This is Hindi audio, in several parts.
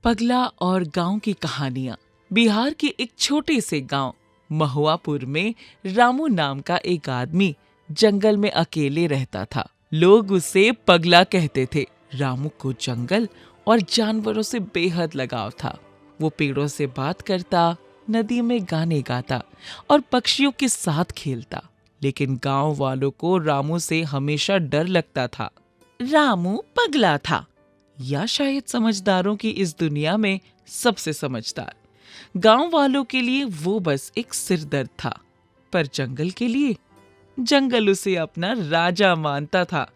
पगला और गांव की कहानियां। बिहार के एक छोटे से गांव महुआपुर में रामू नाम का एक आदमी जंगल में अकेले रहता था। लोग उसे पगला कहते थे। रामू को जंगल और जानवरों से बेहद लगाव था। वो पेड़ों से बात करता, नदी में गाने गाता और पक्षियों के साथ खेलता। लेकिन गांव वालों को रामू से हमेशा डर लगता था। रामू पगला था, या शायद समझदारों की इस दुनिया में सबसे समझदार। गांव वालों के लिए वो बस एक सिरदर्द था, पर जंगल के लिए जंगल उसे अपना राजा मानता था।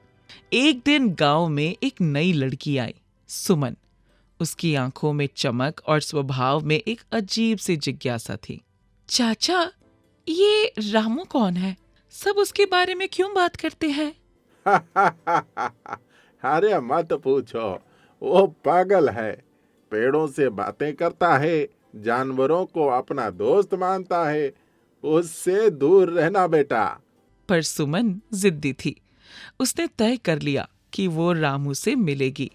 एक दिन गांव में एक नई लड़की आई, सुमन। उसकी आंखों में चमक और स्वभाव में एक अजीब सी जिज्ञासा थी। चाचा, ये रामू कौन है? सब उसके बारे में क्यों बात करते हैं? अरे मत पूछो, वो पागल है। पेड़ों से बातें करता है, जानवरों को अपना दोस्त मानता है। उससे दूर रहना बेटा। पर सुमन जिद्दी थी। उसने तय कर लिया कि वो रामू से मिलेगी।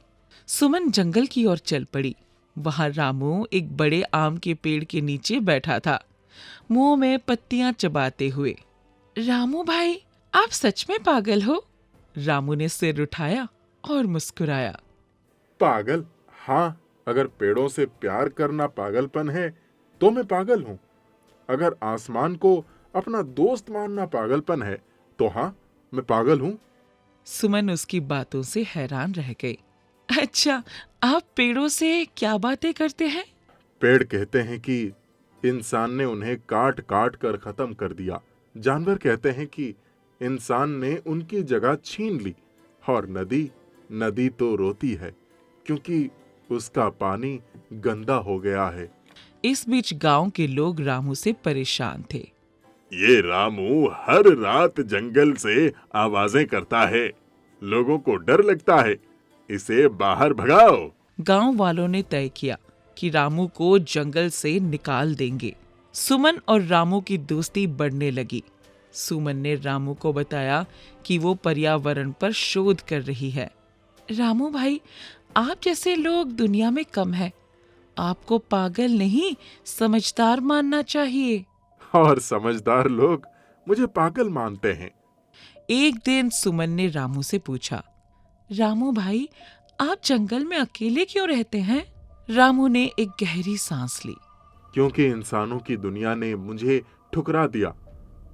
सुमन जंगल की ओर चल पड़ी। वहां रामू एक बड़े आम के पेड़ के नीचे बैठा था, मुंह में पत्तियां चबाते हुए। रामू भाई, आप सच में पागल हो? रामू ने सिर उठाया और मुस्कुराया। पागल? हाँ, अगर पेड़ों से प्यार करना पागलपन है तो मैं पागल हूँ। अगर आसमान को अपना दोस्त मानना पागलपन है तो हाँ, मैं पागल हूँ। सुमन उसकी बातों से हैरान रह गई। अच्छा, आप पेड़ों से क्या बातें करते हैं? पेड़ कहते हैं कि इंसान ने उन्हें काट काट कर खत्म कर दिया। जानवर कहते हैं कि इंसान ने उनकी जगह छीन ली। और नदी तो रोती है क्योंकि उसका पानी गंदा हो गया है। इस बीच गांव के लोग रामू से परेशान थे। ये रामू हर रात जंगल से आवाजें करता है। लोगों को डर लगता है। इसे बाहर भगाओ। गांव वालों ने तय किया कि रामू को जंगल से निकाल देंगे। सुमन और रामू की दोस्ती बढ़ने लगी। सुमन ने रामू को बताया कि वो पर्यावरण पर शोध कर रही है। रामू भाई, आप जैसे लोग दुनिया में कम है। आपको पागल नहीं, समझदार मानना चाहिए। और समझदार लोग मुझे पागल मानते हैं। एक दिन सुमन ने रामू से पूछा, रामू भाई, आप जंगल में अकेले क्यों रहते हैं? रामू ने एक गहरी सांस ली। क्योंकि इंसानों की दुनिया ने मुझे ठुकरा दिया।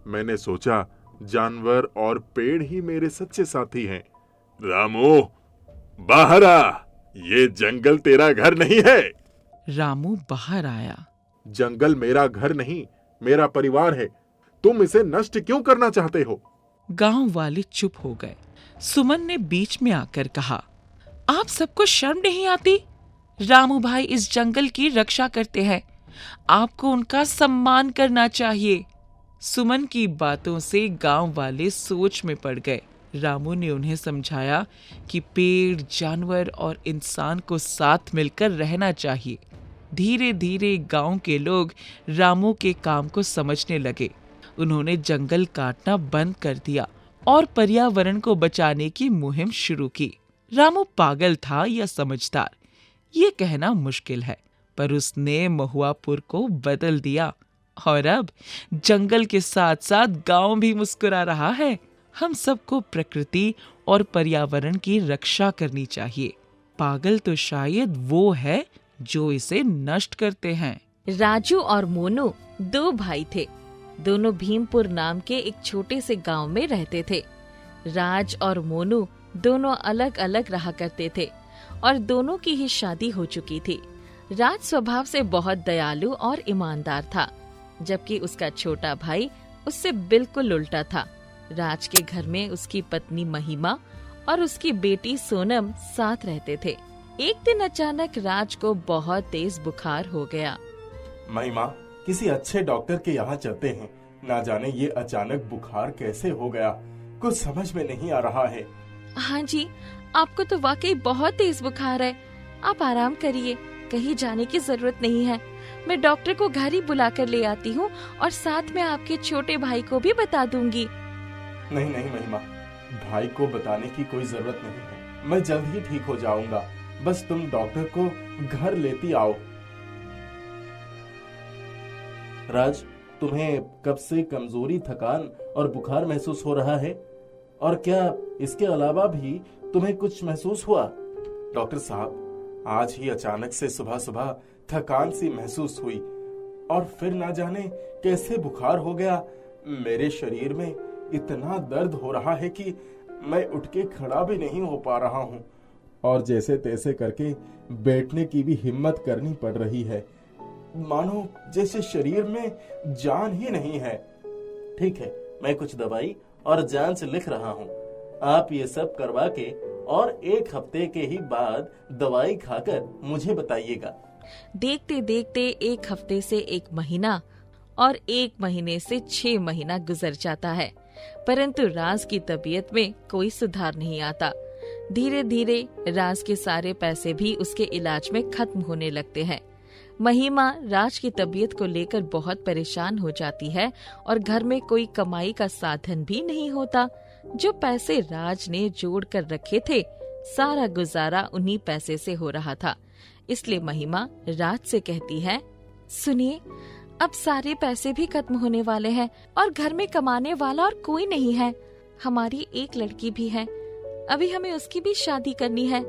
मैंने सोचा जानवर और पेड़ ही मेरे सच्चे साथी हैं। रामू, बाहर आ। ये जंगल तेरा घर नहीं है। रामू बाहर आया। जंगल मेरा घर नहीं, मेरा परिवार है। तुम इसे नष्ट क्यों करना चाहते हो? गांव वाले चुप हो गए। सुमन ने बीच में आकर कहा, आप सबको शर्म नहीं आती? रामू भाई इस जंगल की रक्षा करते हैं। आपको उनका सम्मान करना चाहिए। सुमन की बातों से गांव वाले सोच में पड़ गए। रामू ने उन्हें समझाया कि पेड़, जानवर और इंसान को साथ मिलकर रहना चाहिए। धीरे धीरे गांव के लोग रामू के काम को समझने लगे। उन्होंने जंगल काटना बंद कर दिया और पर्यावरण को बचाने की मुहिम शुरू की। रामू पागल था या समझदार, ये कहना मुश्किल है, पर उसने महुआपुर को बदल दिया। और अब जंगल के साथ साथ गांव भी मुस्कुरा रहा है। हम सबको प्रकृति और पर्यावरण की रक्षा करनी चाहिए। पागल तो शायद वो है जो इसे नष्ट करते हैं। राजू और मोनू दो भाई थे। दोनों भीमपुर नाम के एक छोटे से गांव में रहते थे। राज और मोनू दोनों अलग अलग रहा करते थे और दोनों की ही शादी हो चुकी थी। राज स्वभाव से बहुत दयालु और ईमानदार था, जबकि उसका छोटा भाई उससे बिल्कुल उल्टा था। राज के घर में उसकी पत्नी महिमा और उसकी बेटी सोनम साथ रहते थे। एक दिन अचानक राज को बहुत तेज बुखार हो गया। महिमा, किसी अच्छे डॉक्टर के यहाँ चलते हैं। ना जाने ये अचानक बुखार कैसे हो गया, कुछ समझ में नहीं आ रहा है। हाँ जी, आपको तो वाकई बहुत तेज बुखार है। आप आराम करिए, कहीं जाने की जरूरत नहीं है। मैं डॉक्टर को घर ही बुला कर ले आती हूँ और साथ में आपके छोटे भाई को भी बता दूंगी। नहीं नहीं महिमा, भाई को बताने की कोई जरूरत नहीं है। मैं जल्द ही ठीक हो जाऊंगा। बस तुम डॉक्टर को घर लेती आओ। राज, तुम्हें कब से कमजोरी, थकान और बुखार महसूस हो रहा है? और क्या इसके अलावा भी तुम्हें कुछ महसूस हुआ? डॉक्टर साहब, आज ही अचानक से सुबह सुबह थकान सी महसूस हुई और फिर ना जाने कैसे बुखार हो गया। मेरे शरीर में इतना दर्द हो रहा है कि मैं उठ के खड़ा भी नहीं हो पा रहा हूँ और जैसे तैसे करके बैठने की भी हिम्मत करनी पड़ रही है। मानो जैसे शरीर में जान ही नहीं है। ठीक है, मैं कुछ दवाई और जांच लिख रहा हूँ। आप ये सब करवा के और 1 हफ्ते के ही बाद दवाई खाकर मुझे बताइएगा। देखते देखते 1 हफ्ते से 1 महीना और 1 महीने से 6 महीना गुजर जाता है, परंतु राज की तबीयत में कोई सुधार नहीं आता। धीरे धीरे राज के सारे पैसे भी उसके इलाज में खत्म होने लगते हैं। महिमा राज की तबीयत को लेकर बहुत परेशान हो जाती है और घर में कोई कमाई का साधन भी नहीं होता। जो पैसे राज ने जोड़ कर रखे थे, सारा गुजारा उन्हीं पैसे से हो रहा था। इसलिए महिमा राज से कहती है, सुनिए, अब सारे पैसे भी खत्म होने वाले हैं और घर में कमाने वाला और कोई नहीं है। हमारी एक लड़की भी है, अभी हमें उसकी भी शादी करनी है।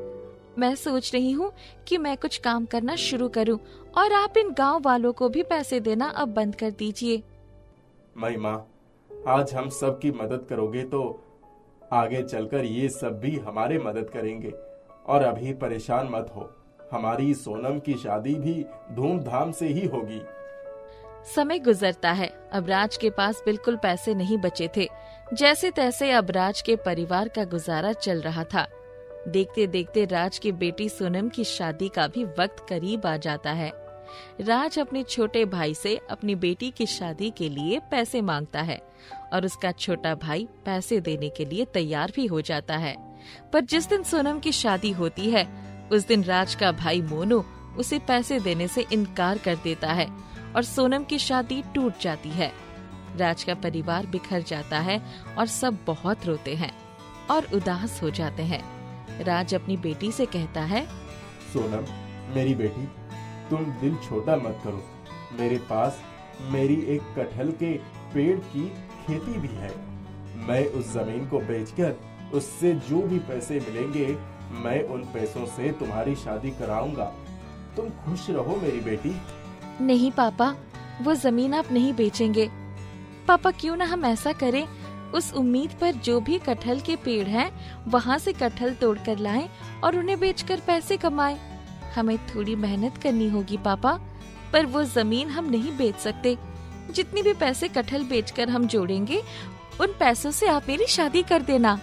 मैं सोच रही हूँ कि मैं कुछ काम करना शुरू करूँ और आप इन गांव वालों को भी पैसे देना अब बंद कर दीजिए। महिमा, आज हम सब की मदद करोगे तो आगे चलकर ये सब भी हमारे मदद करेंगे। और अभी परेशान मत हो, हमारी सोनम की शादी भी धूमधाम से ही होगी। समय गुजरता है। अब राज के पास बिल्कुल पैसे नहीं बचे थे। जैसे तैसे अब राज के परिवार का गुजारा चल रहा था। देखते देखते राज की बेटी सोनम की शादी का भी वक्त करीब आ जाता है। राज अपने छोटे भाई से अपनी बेटी की शादी के लिए पैसे मांगता है और उसका छोटा भाई पैसे देने के लिए तैयार भी हो जाता है। पर जिस दिन सोनम की शादी होती है, उस दिन राज का भाई मोनू उसे पैसे देने से इनकार कर देता है और सोनम की शादी टूट जाती है। राज का परिवार बिखर जाता है और सब बहुत रोते हैं और उदास हो जाते हैं। राज अपनी बेटी से कहता है, सोनम, मेरी बेटी, तुम दिल छोटा मत करो। मेरे पास मेरी एक कटहल के पेड़ की खेती भी है। मैं उस जमीन को बेचकर उससे जो भी पैसे मिलेंगे, मैं उन पैसों से तुम्हारी शादी कराऊंगा। तुम खुश रहो मेरी बेटी। नहीं पापा, वो जमीन आप नहीं बेचेंगे। पापा, क्यों ना हम ऐसा करें, उस उम्मीद पर जो भी कटहल के पेड़ हैं, वहाँ से कटहल तोड़कर लाएं और उन्हें बेचकर पैसे कमाएं। हमें थोड़ी मेहनत करनी होगी पापा, पर वो जमीन हम नहीं बेच सकते। जितनी भी पैसे कटहल बेचकर हम जोड़ेंगे, उन पैसों से आप मेरी शादी कर देना।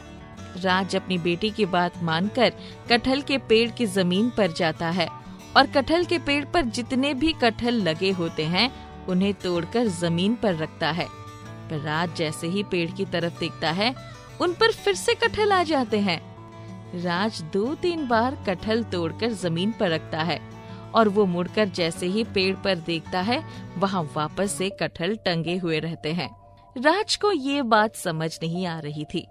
राज अपनी बेटी की बात मानकर कटहल के पेड़ की जमीन पर जाता है और कटहल के पेड़ पर जितने भी कटहल लगे होते हैं, उन्हें तोड़कर जमीन पर रखता है। पर राज जैसे ही पेड़ की तरफ देखता है, उन पर फिर से कटहल आ जाते हैं। राज 2-3 बार कटहल तोड़कर जमीन पर रखता है और वो मुड़कर जैसे ही पेड़ पर देखता है, वहाँ वापस से कटहल टंगे हुए रहते हैं। राज को ये बात समझ नहीं आ रही थी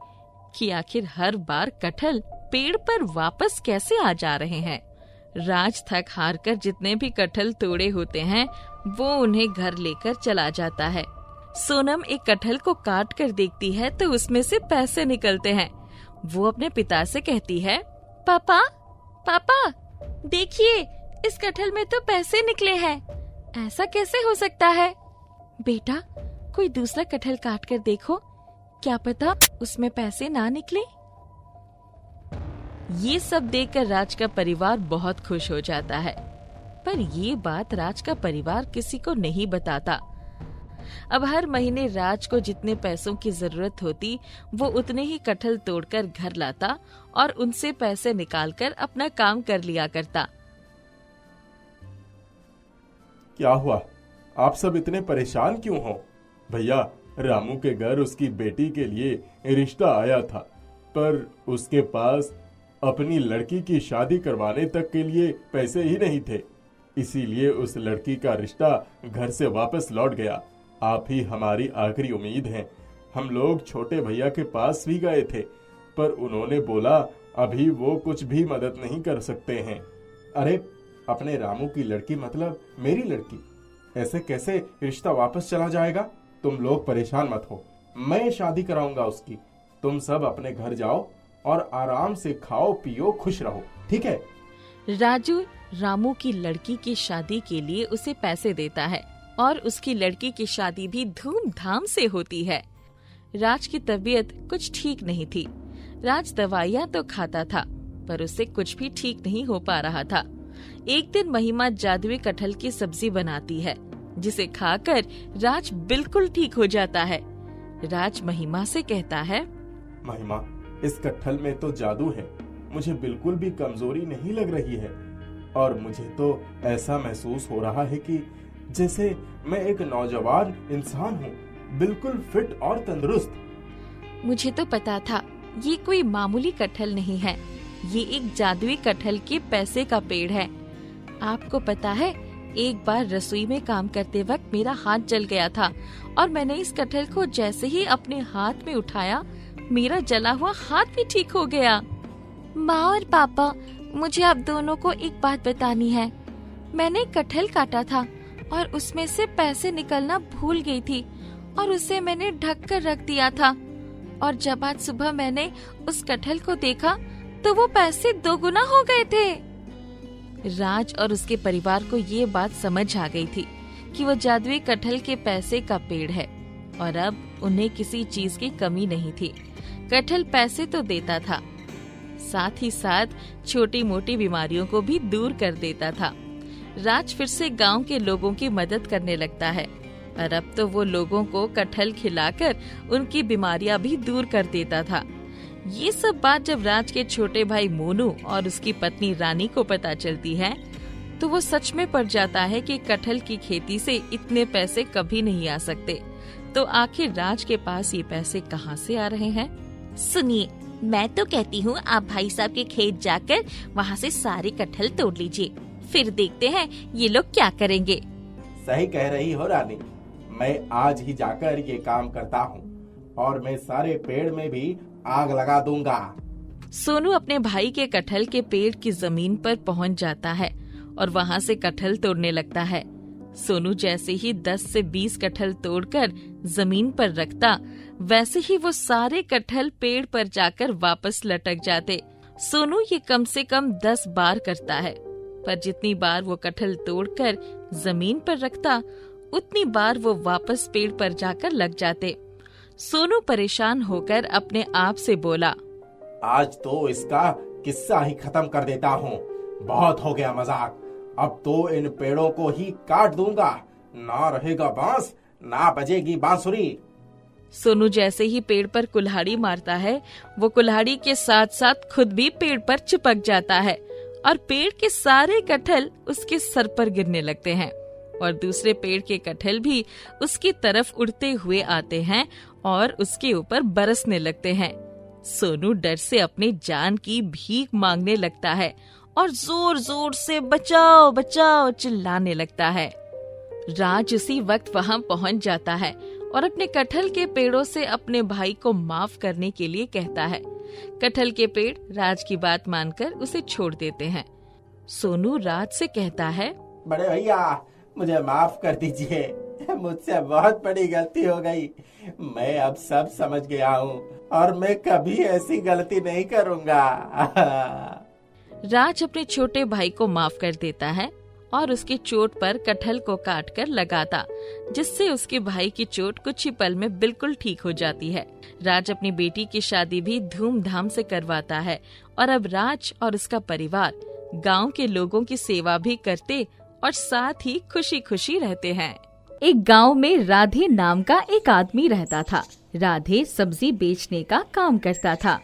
कि आखिर हर बार कटहल पेड़ पर वापस कैसे आ जा रहे हैं। राज थक हार कर जितने भी कटहल तोड़े होते हैं, वो उन्हें घर लेकर चला जाता है। सोनम एक कटहल को काट कर देखती है तो उसमें से पैसे निकलते हैं। वो अपने पिता से कहती है, पापा, पापा, देखिए, इस कटहल में तो पैसे निकले हैं। ऐसा कैसे हो सकता है? बेटा, कोई दूसरा कटहल काट कर देखो, क्या पता उसमें पैसे ना निकले। ये सब देखकर राज का परिवार बहुत खुश हो जाता है, पर ये बात राज का परिवार किसी को नहीं बताता। अब हर महीने राज को जितने पैसों की जरूरत होती, वो उतने ही कटहल तोड़कर घर लाता और उनसे पैसे निकालकर अपना काम कर लिया करता। क्या हुआ? आप सब इतने परेशान क्यों हो? भैया, रामू के घर उसकी बेटी के लिए रिश्ता आया था, पर उसके पास अपनी लड़की की शादी करवाने तक के लिए पैसे ही नहीं थे। इसीलिए उस लड़की का रिश्ता घर से वापस लौट गया। आप ही हमारी आखिरी उम्मीद हैं। हम लोग छोटे भैया के पास भी गए थे, पर उन्होंने बोला अभी वो कुछ भी मदद नहीं कर सकते हैं। अरे, अपने रामू की लड़की मतलब मेरी लड़की, ऐसे कैसे रिश्ता वापस चला जाएगा? तुम लोग परेशान मत हो, मैं शादी कराऊंगा उसकी। तुम सब अपने घर जाओ और आराम से खाओ पियो, खुश रहो, ठीक है? राजू रामू की लड़की की शादी के लिए उसे पैसे देता है और उसकी लड़की की शादी भी धूमधाम से होती है। राज की तबीयत कुछ ठीक नहीं थी। राज दवाइयाँ तो खाता था पर उससे कुछ भी ठीक नहीं हो पा रहा था। एक दिन महिमा जादुई कटहल की सब्जी बनाती है जिसे खाकर राज बिल्कुल ठीक हो जाता है। राज महिमा से कहता है, महिमा, इस कटहल में तो जादू है, मुझे बिल्कुल भी कमजोरी नहीं लग रही है और मुझे तो ऐसा महसूस हो रहा है कि जैसे मैं एक नौजवान इंसान हूँ, बिल्कुल फिट और तंदुरुस्त। मुझे तो पता था ये कोई मामूली कटहल नहीं है, ये एक जादुई कटहल के पैसे का पेड़ है। आपको पता है, एक बार रसोई में काम करते वक्त मेरा हाथ जल गया था और मैंने इस कटहल को जैसे ही अपने हाथ में उठाया, मेरा जला हुआ हाथ भी ठीक हो गया। माँ और पापा, मुझे आप दोनों को एक बात बतानी है। मैंने कटहल काटा था और उसमें से पैसे निकलना भूल गई थी और उसे मैंने ढक कर रख दिया था और जब आज सुबह मैंने उस कटहल को देखा तो वो पैसे दोगुना हो गए थे। राज और उसके परिवार को ये बात समझ आ गई थी कि वो जादुई कटहल के पैसे का पेड़ है और अब उन्हें किसी चीज की कमी नहीं थी। कटहल पैसे तो देता था, साथ ही साथ छोटी मोटी बीमारियों को भी दूर कर देता था। राज फिर से गांव के लोगों की मदद करने लगता है और अब तो वो लोगों को कटहल खिलाकर उनकी बीमारियां भी दूर कर देता था। ये सब बात जब राज के छोटे भाई मोनू और उसकी पत्नी रानी को पता चलती है तो वो सच में पड़ जाता है कि कटहल की खेती से इतने पैसे कभी नहीं आ सकते। तो आखिर राज के पास ये पैसे कहाँ से आ रहे हैं? सुनिए, मैं तो कहती हूँ आप भाई साहब के खेत जाकर वहाँ से सारे कटहल तोड़ लीजिए, फिर देखते हैं ये लोग क्या करेंगे। सही कह रही हो रानी, मैं आज ही जाकर ये काम करता हूँ और मैं सारे पेड़ में भी आग लगा दूंगा। सोनू अपने भाई के कटहल के पेड़ की जमीन पर पहुँच जाता है और वहाँ से कटहल तोड़ने लगता है। सोनू जैसे ही 10 से 20 कटहल तोड़कर जमीन पर रखता, वैसे ही वो सारे कटहल पेड़ पर जाकर वापस लटक जाते। सोनू ये कम से कम 10 बार करता है, पर जितनी बार वो कटहल तोड़कर जमीन पर रखता, उतनी बार वो वापस पेड़ पर जाकर लग जाते। सोनू परेशान होकर अपने आप से बोला, आज तो इसका किस्सा ही खत्म कर देता हूँ, बहुत हो गया मजाक, अब तो इन पेड़ों को ही काट दूंगा, ना रहेगा बांस ना बजेगी बांसुरी। सोनू जैसे ही पेड़ पर कुल्हाड़ी मारता है, वो कुल्हाड़ी के साथ साथ खुद भी पेड़ पर चिपक जाता है और पेड़ के सारे कटहल उसके सर पर गिरने लगते हैं और दूसरे पेड़ के कटहल भी उसकी तरफ उड़ते हुए आते हैं और उसके ऊपर बरसने लगते हैं। सोनू डर से अपने जान की भीख मांगने लगता है और जोर जोर से बचाओ बचाओ चिल्लाने लगता है। राज उसी वक्त वहाँ पहुँच जाता है और अपने कटहल के पेड़ों से अपने भाई को माफ करने के लिए कहता है। कटहल के पेड़ राज की बात मानकर उसे छोड़ देते हैं। सोनू राज से कहता है, बड़े भैया मुझे माफ कर दीजिए, मुझसे बहुत बड़ी गलती हो गई, मैं अब सब समझ गया हूँ और मैं कभी ऐसी गलती नहीं करूँगा। राज अपने छोटे भाई को माफ कर देता है और उसकी चोट पर कटहल को काटकर लगाता, जिससे उसके भाई की चोट कुछ ही पल में बिल्कुल ठीक हो जाती है। राज अपनी बेटी की शादी भी धूमधाम से करवाता है और अब राज और उसका परिवार गांव के लोगों की सेवा भी करते और साथ ही खुशी खुशी रहते हैं। एक गांव में राधे नाम का एक आदमी रहता था। राधे सब्जी बेचने का काम करता था।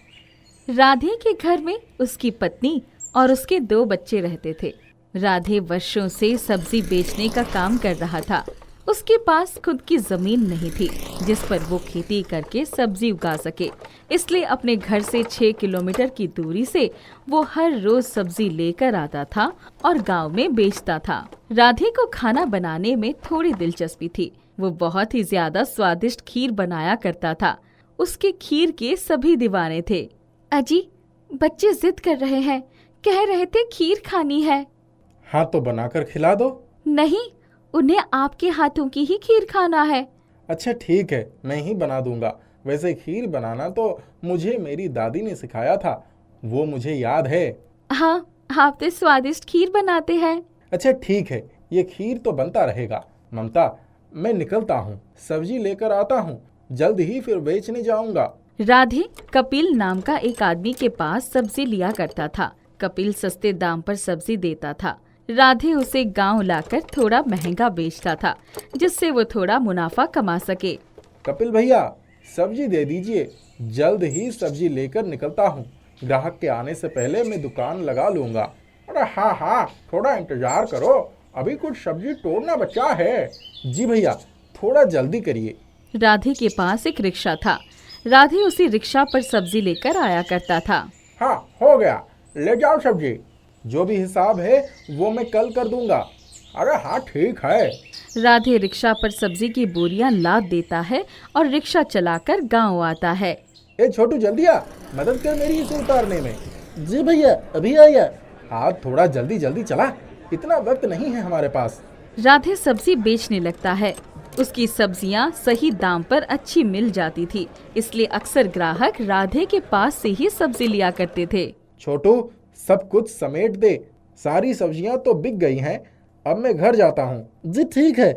राधे के घर में उसकी पत्नी और उसके 2 बच्चे रहते थे। राधे वर्षों से सब्जी बेचने का काम कर रहा था। उसके पास खुद की जमीन नहीं थी जिस पर वो खेती करके सब्जी उगा सके, इसलिए अपने घर से 6 किलोमीटर की दूरी से वो हर रोज सब्जी लेकर आता था और गांव में बेचता था। राधे को खाना बनाने में थोड़ी दिलचस्पी थी। वो बहुत ही ज्यादा स्वादिष्ट खीर बनाया करता था। उसके खीर के सभी दीवाने थे। अजी, बच्चे जिद कर रहे हैं, कह रहे थे खीर खानी है। हाँ तो बनाकर खिला दो। नहीं, उन्हें आपके हाथों की ही खीर खाना है। अच्छा ठीक है, मैं ही बना दूंगा। वैसे खीर बनाना तो मुझे मेरी दादी ने सिखाया था, वो मुझे याद है। हाँ, आप तो स्वादिष्ट खीर बनाते हैं। अच्छा ठीक है, ये खीर तो बनता रहेगा। ममता, मैं निकलता हूँ, सब्जी लेकर आता हूँ, जल्द ही फिर बेचने जाऊंगा। राधे कपिल नाम का एक आदमी के पास सब्जी लिया करता था। कपिल सस्ते दाम पर सब्जी देता था। राधे उसे गांव लाकर थोड़ा महंगा बेचता था, जिससे वो थोड़ा मुनाफा कमा सके। कपिल भैया, सब्जी दे दीजिए, जल्द ही सब्जी लेकर निकलता हूँ। ग्राहक के आने से पहले मैं दुकान लगा लूंगा। अरे हाँ हाँ, थोड़ा इंतजार करो, अभी कुछ सब्जी तोड़ना बचा है। जी भैया, थोड़ा जल्दी करिए। राधे के पास एक रिक्शा था। राधे उसी रिक्शा पर सब्जी लेकर आया करता था। हाँ हो गया, ले जाओ सब्जी, जो भी हिसाब है वो मैं कल कर दूंगा। अरे हाँ ठीक है। राधे रिक्शा पर सब्जी की बोरियां लाद देता है और रिक्शा चलाकर गांव आता है। ए छोटू, जल्दी आ, मदद कर मेरी इसे उतारने में। जी भैया, अभी आया। हाँ थोड़ा जल्दी जल्दी चला, इतना वक्त नहीं है हमारे पास। राधे सब्जी बेचने लगता है। उसकी सब्जियां सही दाम पर अच्छी मिल जाती थी, इसलिए अक्सर ग्राहक राधे के पास से ही सब्जी लिया करते थे। छोटू, सब कुछ समेट दे, सारी सब्जियां तो बिक गई हैं, अब मैं घर जाता हूँ। जी ठीक है,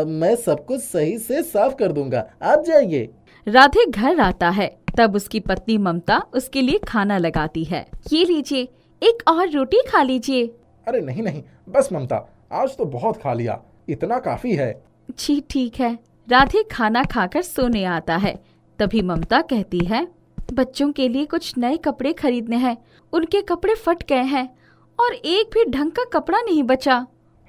मैं सब कुछ सही से साफ कर दूंगा, आप जाइए। राधे घर आता है, तब उसकी पत्नी ममता उसके लिए खाना लगाती है। ये लीजिए, एक और रोटी खा लीजिए। अरे नहीं नहीं, बस ममता, आज तो बहुत खा लिया, इतना काफी है। जी ठीक है। राधे खाना खाकर सोने आता है। तभी ममता कहती है, बच्चों के लिए कुछ नए कपड़े खरीदने हैं, उनके कपड़े फट गए हैं और एक भी ढंग का कपड़ा नहीं बचा।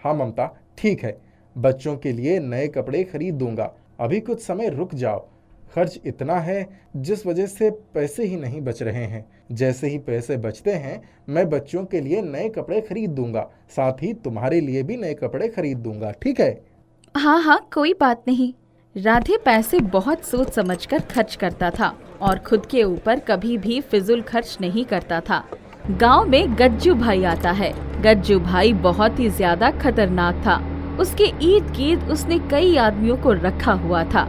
हाँ ममता, ठीक है, बच्चों के लिए नए कपड़े खरीद दूंगा, अभी कुछ समय रुक जाओ। खर्च इतना है जिस वजह से पैसे ही नहीं बच रहे हैं। जैसे ही पैसे बचते हैं मैं बच्चों के लिए नए कपड़े खरीद दूंगा, साथ ही तुम्हारे लिए भी नए कपड़े खरीद दूंगा, ठीक है? हाँ हाँ, कोई बात नहीं। राधे पैसे बहुत सोच समझकर खर्च करता था और खुद के ऊपर कभी भी फिजूल खर्च नहीं करता था। गांव में गज्जू भाई आता है। गज्जू भाई बहुत ही ज्यादा खतरनाक था। उसके इर्द गिर्द उसने कई आदमियों को रखा हुआ था।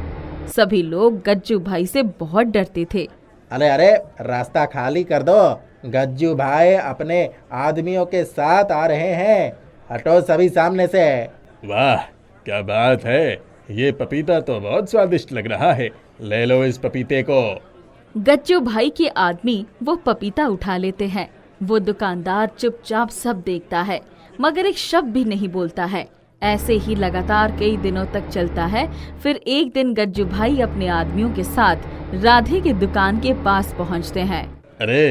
सभी लोग गज्जू भाई से बहुत डरते थे। अरे अरे, रास्ता खाली कर दो, गज्जू भाई अपने आदमियों के साथ आ रहे हैं, हटो सभी सामने से। वाह क्या बात है, ये पपीता तो बहुत स्वादिष्ट लग रहा है, ले लो इस पपीते को। गज्जू भाई के आदमी वो पपीता उठा लेते हैं। वो दुकानदार चुपचाप सब देखता है, मगर एक शब्द भी नहीं बोलता है। ऐसे ही लगातार कई दिनों तक चलता है। फिर एक दिन गज्जू भाई अपने आदमियों के साथ राधे की दुकान के पास पहुंचते हैं। अरे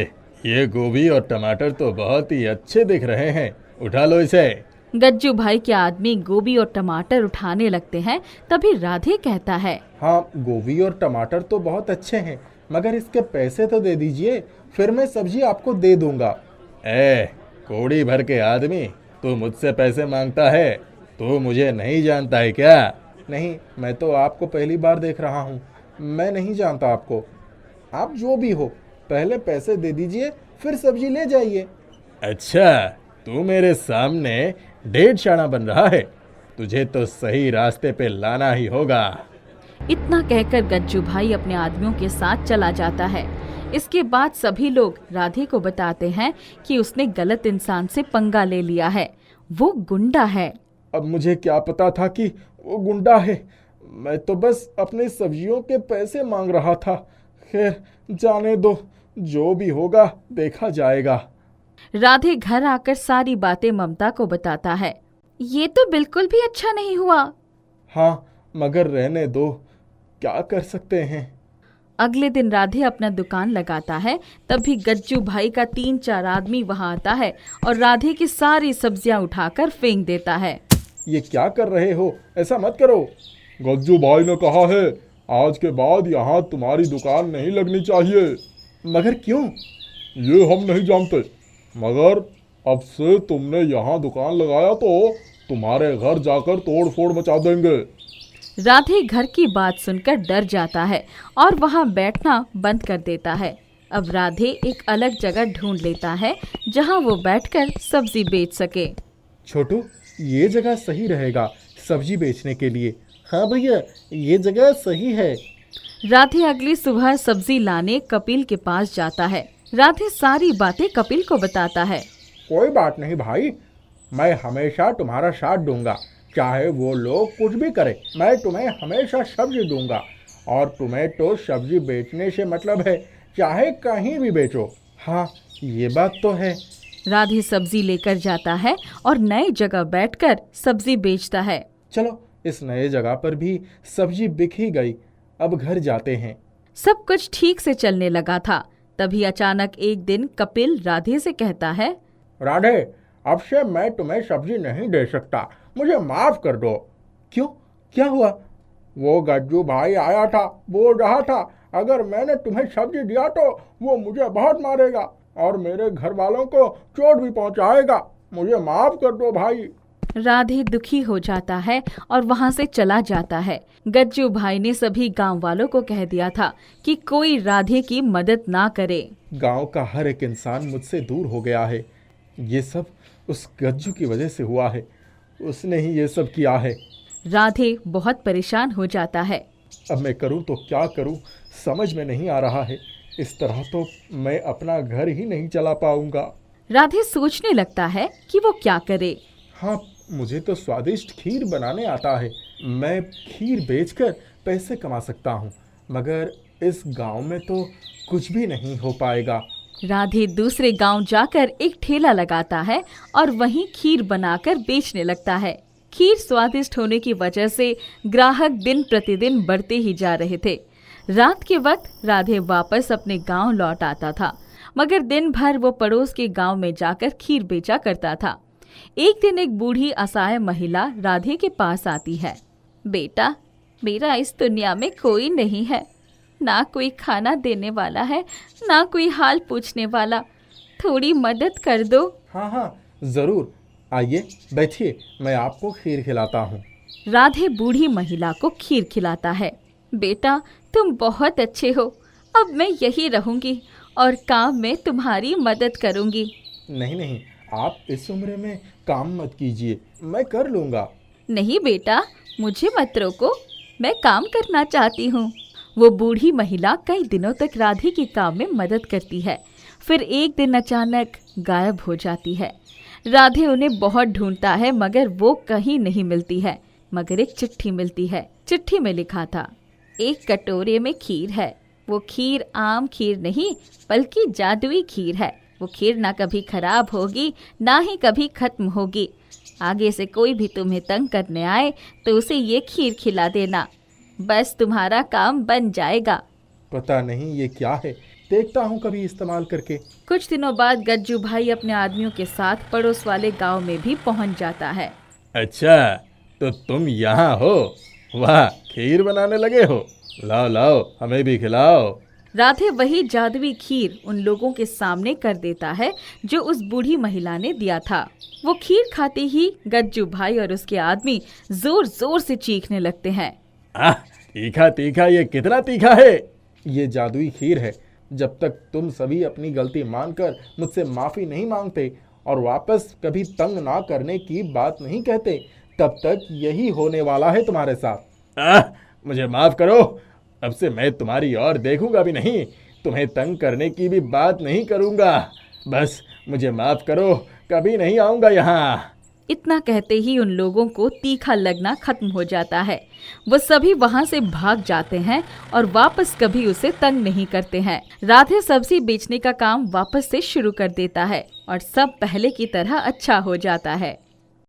ये गोभी और टमाटर तो बहुत ही अच्छे दिख रहे हैं, उठा लो इसे। गज्जू भाई के आदमी गोभी और टमाटर उठाने लगते हैं। तभी राधे कहता है, हाँ, गोभी और टमाटर तो बहुत अच्छे हैं, मगर इसके पैसे तो दे दीजिए, फिर मैं सब्जी आपको दे दूंगा। कोड़ी भर के आदमी, तू मुझसे पैसे मांगता है? तू मुझे नहीं जानता है क्या? नहीं, मैं तो आपको पहली बार देख रहा हूँ, मैं नहीं जानता आपको। आप जो भी हो, पहले पैसे दे दीजिए, फिर सब्जी ले जाइए। अच्छा, तू मेरे सामने डेढ़ शाना बन रहा है, तुझे तो सही रास्ते पे लाना ही होगा। इतना कहकर गज्जू भाई अपने आदमियों के साथ चला जाता है। इसके बाद सभी लोग राधे को बताते हैं कि उसने गलत इंसान से पंगा ले लिया है, वो गुंडा है। अब मुझे क्या पता था कि वो गुंडा है, मैं तो बस अपने सब्जियों के पैसे मांग रहा था। खैर जाने दो, जो भी होगा देखा जाएगा। राधे घर आकर सारी बातें ममता को बताता है। ये तो बिल्कुल भी अच्छा नहीं हुआ। हाँ, मगर रहने दो, क्या कर सकते हैं। अगले दिन राधे अपना दुकान लगाता है। तभी गज्जू भाई का 3-4 आदमी वहां आता है और राधे की सारी सब्जियां उठाकर फेंक देता है। ये क्या कर रहे हो, ऐसा मत करो। गज्जू भाई ने कहा है आज के बाद यहाँ तुम्हारी दुकान नहीं लगनी चाहिए। मगर क्यों? ये हम नहीं जानते, मगर अब से तुमने यहाँ दुकान लगाया तो तुम्हारे घर जाकर तोड़ फोड़ मचा देंगे। राधे घर की बात सुनकर डर जाता है और वहां बैठना बंद कर देता है। अब राधे एक अलग जगह ढूंढ लेता है जहां वो बैठकर सब्जी बेच सके। छोटू, ये जगह सही रहेगा सब्जी बेचने के लिए। हाँ भैया, ये जगह सही है। राधे अगली सुबह सब्जी लाने कपिल के पास जाता है। राधे सारी बातें कपिल को बताता है। कोई बात नहीं भाई, मैं हमेशा तुम्हारा साथ दूंगा, चाहे वो लोग कुछ भी करें, मैं तुम्हें हमेशा सब्जी दूंगा। और तुम्हें तो सब्जी बेचने से मतलब है, चाहे कहीं भी बेचो। हाँ, ये बात तो है। राधे सब्जी लेकर जाता है और नई जगह बैठकर सब्जी बेचता है। चलो, इस नए जगह पर भी सब्जी बिक ही गई, अब घर जाते हैं। सब कुछ ठीक से चलने लगा था। तभी अचानक एक दिन कपिल राधे से कहता है, राधे, अब से मैं तुम्हें सब्जी नहीं दे सकता, मुझे माफ कर दो। क्यों, क्या हुआ? वो गज्जू भाई आया था, बोल रहा था अगर मैंने तुम्हें सब्जी दिया तो वो मुझे बहुत मारेगा और मेरे घर वालों को चोट भी पहुंचाएगा, मुझे माफ कर दो भाई। राधे दुखी हो जाता है और वहाँ से चला जाता है। गज्जू भाई ने सभी गांव वालों को कह दिया था कि कोई राधे की मदद ना करे। गांव का हर एक इंसान मुझसे दूर हो गया है। ये सब उस गज्जू की वजह से हुआ है, उसने ही ये सब किया है। राधे बहुत परेशान हो जाता है। अब मैं करूं तो क्या करूं, समझ में नहीं आ रहा है। इस तरह तो मैं अपना घर ही नहीं चला पाऊंगा। राधे सोचने लगता है कि वो क्या करे। हाँ, मुझे तो स्वादिष्ट खीर बनाने आता है, मैं खीर बेचकर पैसे कमा सकता हूँ, मगर इस गांव में तो कुछ भी नहीं हो पाएगा। राधे दूसरे गांव जाकर एक ठेला लगाता है और वहीं खीर बनाकर बेचने लगता है। खीर स्वादिष्ट होने की वजह से ग्राहक दिन प्रतिदिन बढ़ते ही जा रहे थे। रात के वक्त राधे वापस अपने गांव लौट आता था, मगर दिन भर वो पड़ोस के गांव में जाकर खीर बेचा करता था। एक दिन एक बूढ़ी असहाय महिला राधे के पास आती है। बेटा, मेरा इस दुनिया में कोई नहीं है, ना कोई खाना देने वाला है, ना कोई हाल पूछने वाला, थोड़ी मदद कर दो। हाँ हाँ, जरूर, आइए बैठिए, मैं आपको खीर खिलाता हूँ। राधे बूढ़ी महिला को खीर खिलाता है। बेटा, तुम बहुत अच्छे हो, अब मैं यही रहूंगी और काम में तुम्हारी मदद करूंगी। नहीं नहीं, आप इस उम्र में काम मत कीजिए, मैं कर लूँगा। नहीं बेटा, मुझे मत रोको, मैं काम करना चाहती हूँ। वो बूढ़ी महिला कई दिनों तक राधे के काम में मदद करती है, फिर एक दिन अचानक गायब हो जाती है। राधे उन्हें बहुत ढूंढता है, मगर वो कहीं नहीं मिलती है। मगर एक चिट्ठी मिलती है। चिट्ठी में लिखा था, एक कटोरे में खीर है, वो खीर आम खीर नहीं बल्कि जादुई खीर है। वो खीर ना कभी खराब होगी, ना ही कभी खत्म होगी। आगे से कोई भी तुम्हें तंग करने आए तो उसे ये खीर खिला देना, बस तुम्हारा काम बन जाएगा। पता नहीं ये क्या है, देखता हूँ कभी इस्तेमाल करके। कुछ दिनों बाद गज्जू भाई अपने आदमियों के साथ पड़ोस वाले गांव में भी पहुंच जाता है। अच्छा, तो तुम यहाँ हो? वाह, खीर बनाने लगे हो, लाओ लाओ हमें भी खिलाओ। राधे वही जादुई खीर उन लोगों के सामने कर देता है जो उस बूढ़ी महिला ने दिया था। वो खीर खाते ही गज्जू भाई और उसके आदमी जोर जोर से चीखने लगते हैं। तीखा तीखा, ये कितना तीखा है? ये जादुई खीर है। जब तक तुम सभी अपनी गलती मानकर मुझसे माफ़ी नहीं मांगते और वापस कभी तंग ना करने की बात नहीं कहते, तब तक यही होने वाला है तुम्हारे साथ। मुझे माफ़ करो, अब से मैं तुम्हारी ओर देखूंगा भी नहीं, तुम्हें तंग करने की भी बात नहीं करूंगा। बस मुझे माफ़ करो, कभी नहीं आऊँगा यहाँ। इतना कहते ही उन लोगों को तीखा लगना खत्म हो जाता है। वो सभी वहाँ से भाग जाते हैं और वापस कभी उसे तंग नहीं करते हैं। राधे सब्जी बेचने का काम वापस से शुरू कर देता है और सब पहले की तरह अच्छा हो जाता है।